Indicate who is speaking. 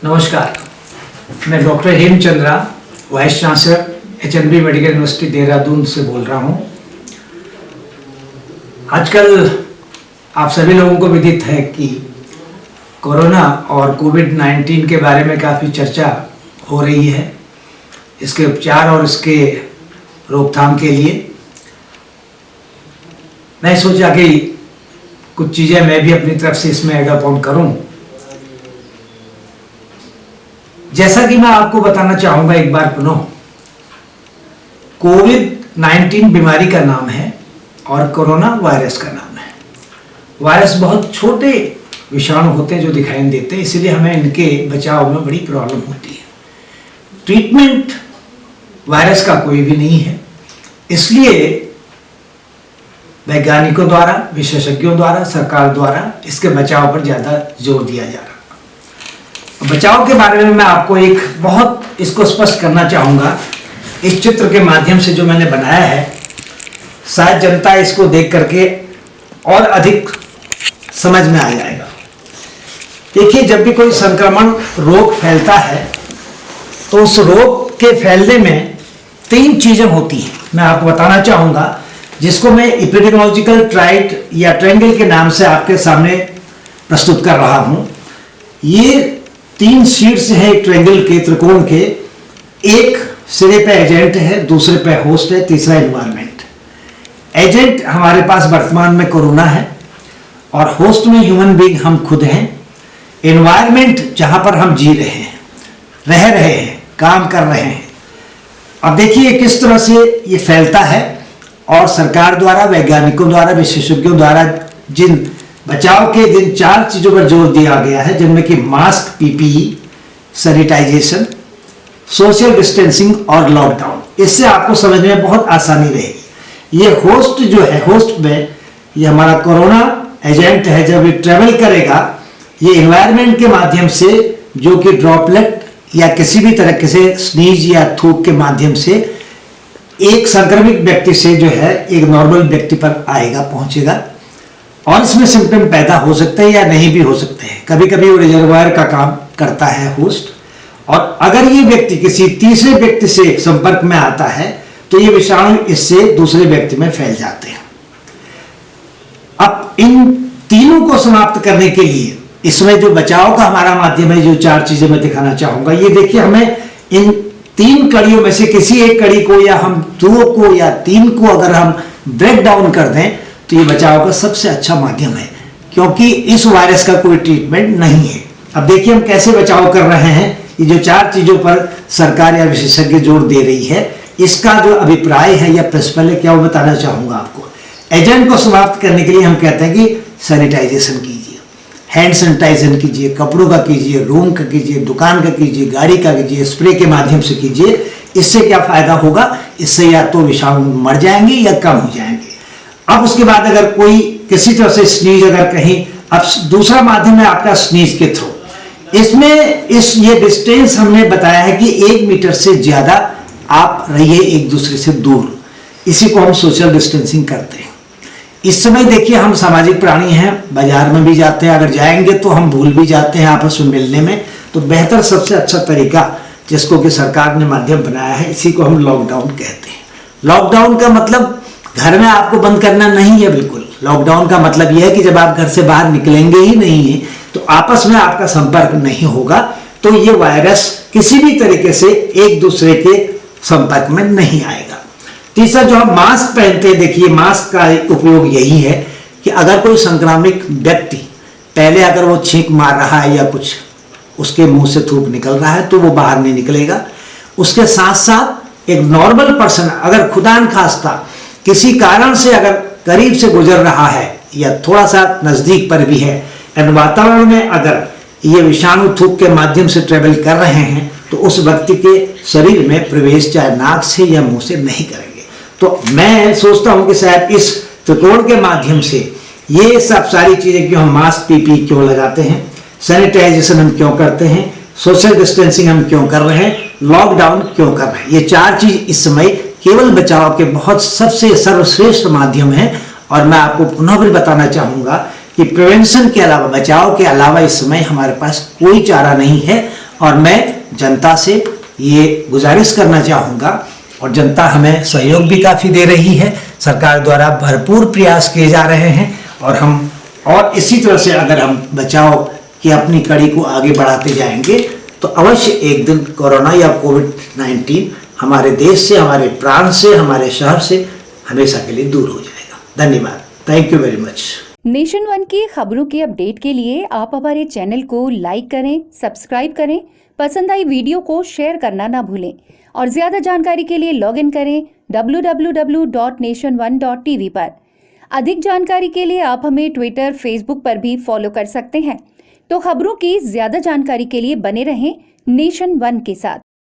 Speaker 1: नमस्कार, मैं doctor Hemchandra, vice chancellor HNB medical university Dehradun से बोल रहा हूँ। आजकल आप सभी लोगों को विदित है कि कोरोना और कोविड-19 के बारे में काफ़ी चर्चा हो रही है, इसके उपचार और इसके रोकथाम के लिए। मैं सोचा कि कुछ चीज़ें मैं भी अपनी तरफ से इसमें ऐड ऑन करूँ। जैसा कि मैं आपको बताना चाहूँगा एक बार पुनः, कोविड-19 बीमारी का नाम है और कोरोना वायरस का नाम है। वायरस बहुत छोटे विषाणु होते हैं जो दिखाई नहीं देते, इसलिए हमें इनके बचाव में बड़ी प्रॉब्लम होती है। ट्रीटमेंट वायरस का कोई भी नहीं है, इसलिए वैज्ञानिकों द्वारा, विशेषज्ञों द्वारा, सरकार द्वारा इसके बचाव पर ज़्यादा जोर दिया जा रहा है। बचाव के बारे में मैं आपको एक बहुत इसको स्पष्ट करना चाहूँगा। इस चित्र के माध्यम से जो मैंने बनाया है, शायद जनता इसको देख करके और अधिक समझ में आ जाएगा। देखिए, जब भी कोई संक्रमण रोग फैलता है तो उस रोग के फैलने में 3 चीज़ें होती हैं, मैं आपको बताना चाहूँगा, जिसको मैं एपिडेमियोलॉजिकल ट्राइड या ट्रायंगल के नाम से आपके सामने प्रस्तुत कर रहा हूँ। ये 3 शीट्स हैं एक ट्रायंगल के, त्रिकोण के। एक सिरे पे एजेंट है, दूसरे पे होस्ट है, तीसरा एनवायरनमेंट। एजेंट हमारे पास वर्तमान में कोरोना है और होस्ट में ह्यूमन बीइंग हम खुद हैं। एनवायरनमेंट जहां पर हम जी रहे हैं, रह रहे हैं, काम कर रहे हैं। अब देखिए किस तरह से ये फैलता है और सरकार द्वारा, वैज्ञानिकों द्वारा, विशेषज्ञों द्वारा जिन बचाव के जिन 4 चीज़ों पर जोर दिया गया है, जिनमें कि mask, PPE, sanitization, social distancing और लॉकडाउन, इससे आपको समझने में बहुत आसानी रहेगी। ये होस्ट जो है, होस्ट में ये हमारा कोरोना एजेंट है। जब ये ट्रेवल करेगा, ये एनवायरनमेंट के माध्यम से, जो कि ड्रॉपलेट या किसी भी तरह से स्नीज या थूक के माध्यम से एक संक्रमित व्यक्ति से जो है एक नॉर्मल व्यक्ति पर आएगा, पहुंचेगा और इसमें सिम्टम पैदा हो सकते हैं या नहीं भी हो सकते हैं। कभी कभी वो रिजर्वायर का काम करता है होस्ट, और अगर ये व्यक्ति किसी तीसरे व्यक्ति से संपर्क में आता है तो ये विषाणु इससे दूसरे व्यक्ति में फैल जाते हैं। अब इन तीनों को समाप्त करने के लिए इसमें जो बचाव का हमारा माध्यम है, जो 4 चीजें मैं दिखाना चाहूंगा, ये देखिए, हमें इन 3 कड़ियों में से किसी एक कड़ी को या हम 2 को या 3 को अगर हम ब्रेक डाउन कर दें तो ये बचाव का सबसे अच्छा माध्यम है, क्योंकि इस वायरस का कोई ट्रीटमेंट नहीं है। अब देखिए हम कैसे बचाव कर रहे हैं। ये जो 4 चीजों पर सरकार या विशेषज्ञ जोर दे रही है, इसका जो अभिप्राय है या प्रिंसिपल है, क्या वो बताना चाहूंगा आपको। एजेंट को समाप्त करने के लिए हम कहते हैं कि सैनिटाइजेशन कीजिए, हैंड सैनिटाइजेशन कीजिए, कपड़ों का कीजिए, रूम का कीजिए, दुकान का कीजिए, गाड़ी का कीजिए, स्प्रे के माध्यम से कीजिए। इससे क्या फायदा होगा? इससे या तो विषाणु मर जाएंगे या कम हो जाएंगे। अब उसके बाद अगर कोई किसी तरह से स्नीज अगर कहीं, अब दूसरा माध्यम है आपका स्नीज के थ्रू। इसमें ये डिस्टेंस हमने बताया है कि 1 मीटर से ज्यादा आप रहिए एक दूसरे से दूर। इसी को हम सोशल डिस्टेंसिंग करते हैं। इस समय देखिए, हम सामाजिक प्राणी हैं, बाजार में भी जाते हैं, अगर जाएंगे तो हम भूल भी जाते हैं आपस में मिलने में। तो बेहतर सबसे अच्छा तरीका जिसको कि सरकार ने माध्यम बनाया है, इसी को हम लॉकडाउन कहते हैं। लॉकडाउन का मतलब घर में आपको बंद करना नहीं है, बिल्कुल। लॉकडाउन का मतलब यह है कि जब आप घर से बाहर निकलेंगे ही नहीं है तो आपस में आपका संपर्क नहीं होगा, तो ये वायरस किसी भी तरीके से एक दूसरे के संपर्क में नहीं आएगा। तीसरा, जो हम मास्क पहनते हैं, देखिए मास्क का उपयोग यही है कि अगर कोई संक्रामित व्यक्ति पहले अगर वो छींक मार रहा है या कुछ उसके मुंह से थूक निकल रहा है तो वो बाहर नहीं निकलेगा। उसके साथ साथ एक नॉर्मल पर्सन अगर खुदा न खास्ता किसी कारण से अगर करीब से गुजर रहा है या थोड़ा सा नजदीक पर भी है, एंड वातावरण में अगर ये विषाणु थूक के माध्यम से ट्रेवल कर रहे हैं तो उस व्यक्ति के शरीर में प्रवेश चाहे नाक से या मुंह से नहीं करेंगे। तो मैं सोचता हूं कि शायद इस त्रिकोण के माध्यम से ये सब सारी चीजें, क्यों हम मास्क, PPE क्यों लगाते हैं, सैनिटाइजेशन हम क्यों करते हैं, सोशल डिस्टेंसिंग हम क्यों कर रहे हैं, लॉकडाउन क्यों कर रहे हैं, ये 4 चीज इस समय केवल बचाव के बहुत सबसे सर्वश्रेष्ठ माध्यम है। और मैं आपको पुनः भी बताना चाहूंगा कि प्रिवेंशन के अलावा, बचाव के अलावा इस समय हमारे पास कोई चारा नहीं है और मैं जनता से ये गुजारिश करना चाहूँगा, और जनता हमें सहयोग भी काफ़ी दे रही है, सरकार द्वारा भरपूर प्रयास किए जा रहे हैं, और इसी तरह से अगर हम बचाव की अपनी कड़ी को आगे बढ़ाते जाएंगे तो अवश्य एक दिन कोरोना या कोविड-19 हमारे देश से, हमारे प्राण से, हमारे शहर से हमेशा के लिए दूर हो जाएगा। धन्यवाद, thank you very much.
Speaker 2: Nation one की खबरों के अपडेट के लिए आप हमारे चैनल को लाइक करें, सब्सक्राइब करें, पसंद आई वीडियो को शेयर करना ना भूलें और ज्यादा जानकारी के लिए लॉग इन करें www.nation1.tv पर। अधिक जानकारी के लिए आप हमें ट्विटर, फेसबुक पर भी फॉलो कर सकते हैं। तो खबरों की ज्यादा जानकारी के लिए बने रहें नेशन वन के साथ।